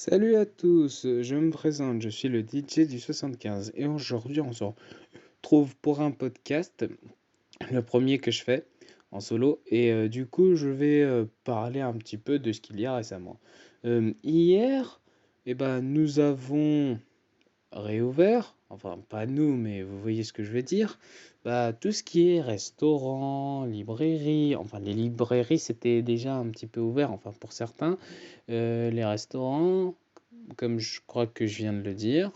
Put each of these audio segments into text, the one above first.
Salut à tous, je me présente, je suis le DJ du 75 et aujourd'hui on se retrouve pour un podcast, le premier que je fais en solo et du coup je vais parler un petit peu de ce qu'il y a récemment. Hier, nous avons réouvert, enfin pas nous mais vous voyez ce que je veux dire, tout ce qui est restaurant, librairie, enfin les librairies c'était déjà un petit peu ouvert, enfin pour certains, les restaurants comme je crois que je viens de le dire.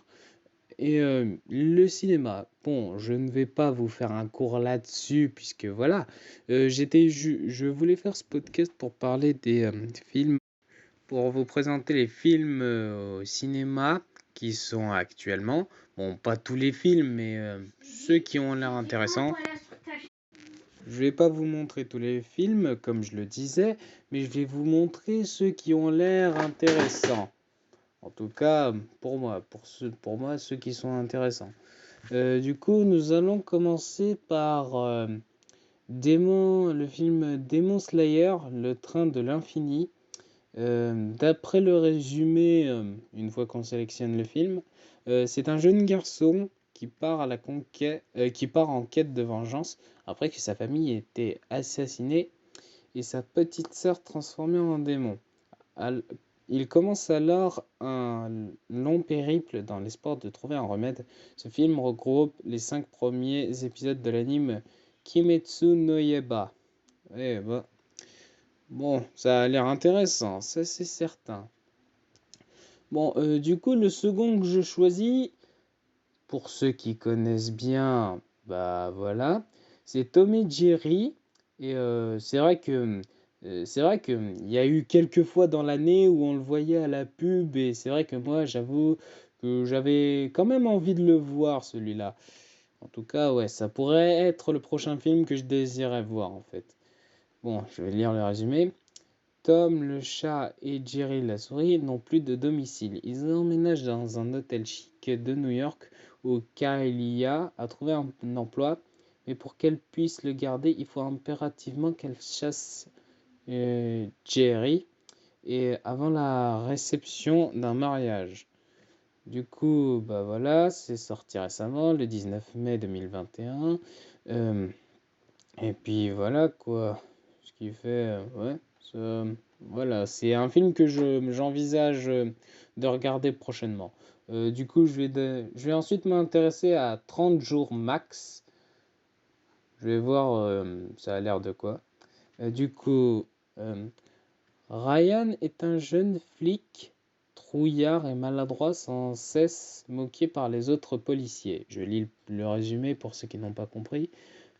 Et le cinéma, bon, je ne vais pas vous faire un cours là-dessus, puisque voilà, je voulais faire ce podcast pour parler des films, pour vous présenter les films au cinéma qui sont actuellement. Bon, pas tous les films, mais ceux qui ont l'air intéressants. Je vais pas vous montrer tous les films, comme je le disais, mais je vais vous montrer ceux qui ont l'air intéressants. En tout cas, pour moi, ceux qui sont intéressants. Du coup, nous allons commencer par le film Demon Slayer, le train de l'infini. D'après le résumé, une fois qu'on sélectionne le film, c'est un jeune garçon qui part en quête de vengeance après que sa famille ait été assassinée et sa petite sœur transformée en démon. Al- Il commence alors un long périple dans l'espoir de trouver un remède. Ce film regroupe les 5 premiers épisodes de l'anime Kimetsu no Yaiba. Eh bah, bon, ça a l'air intéressant, ça c'est certain. Bon, du coup, le second que je choisis, pour ceux qui connaissent bien, bah voilà, c'est Tom et Jerry. Et c'est vrai que il y a eu quelques fois dans l'année où on le voyait à la pub et c'est vrai que moi j'avoue que j'avais quand même envie de le voir celui-là. En tout cas, ouais, ça pourrait être le prochain film que je désirais voir en fait. Bon, je vais lire le résumé. Tom le chat et Jerry la souris n'ont plus de domicile. Ils emménagent dans un hôtel chic de New York où Kaelia a trouvé un emploi, mais pour qu'elle puisse le garder, il faut impérativement qu'elle chasse Jerry et avant la réception d'un mariage. Du coup, bah voilà, c'est sorti récemment, le 19 mai 2021. Euh, et puis voilà quoi. Ce qui fait, ouais, voilà, c'est un film que j'envisage de regarder prochainement. Du coup, je vais ensuite m'intéresser à 30 jours max. Je vais voir, ça a l'air de quoi. Du coup, euh, Ryan est un jeune flic trouillard et maladroit sans cesse moqué par les autres policiers. Je lis le résumé pour ceux qui n'ont pas compris.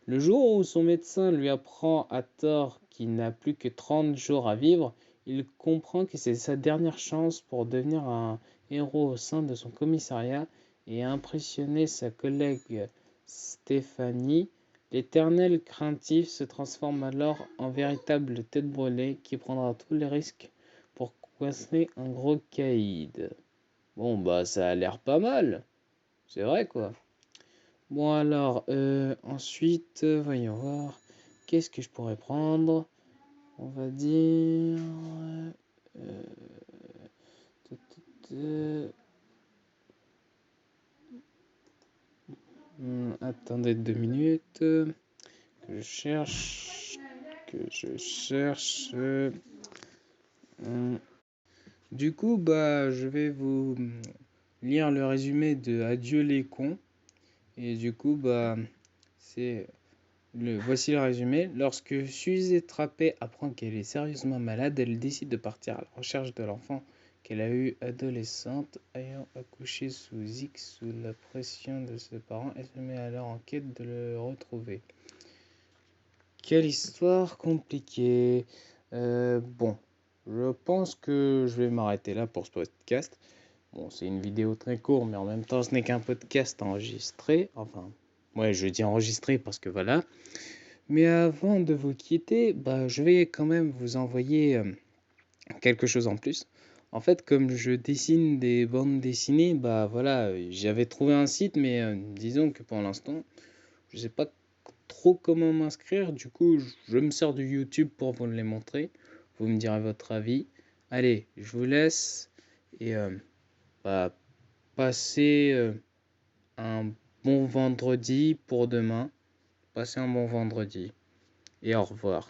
Le jour où son médecin lui apprend à tort qu'il n'a plus que 30 jours à vivre, il comprend que c'est sa dernière chance pour devenir un héros au sein de son commissariat et impressionner sa collègue Stéphanie. L'éternel craintif se transforme alors en véritable tête brûlée qui prendra tous les risques pour coincer un gros caïd. Bon bah ça a l'air pas mal, c'est vrai quoi. Bon alors, ensuite, voyons voir, qu'est-ce que je pourrais prendre? On va dire... euh, attendez 2 minutes, que je cherche, que je cherche. Du coup, bah, je vais vous lire le résumé de Adieu les cons. Et du coup, bah, c'est voici le résumé. Lorsque Suzy Trappé apprend qu'elle est sérieusement malade, elle décide de partir à la recherche de l'enfant qu'elle a eu adolescente, ayant accouché sous X sous la pression de ses parents. Elle se met alors en quête de le retrouver. Quelle histoire compliquée. Bon, je pense que je vais m'arrêter là pour ce podcast. Bon, c'est une vidéo très courte, mais en même temps, ce n'est qu'un podcast enregistré. Enfin, ouais, je dis enregistré parce que voilà. Mais avant de vous quitter, bah, je vais quand même vous envoyer quelque chose en plus. En fait, comme je dessine des bandes dessinées, bah voilà, j'avais trouvé un site, mais disons que pour l'instant, je sais pas trop comment m'inscrire. Du coup, je me sers de YouTube pour vous les montrer. Vous me direz votre avis. Allez, je vous laisse Et bah, passez un bon vendredi pour demain. Passez un bon vendredi et au revoir.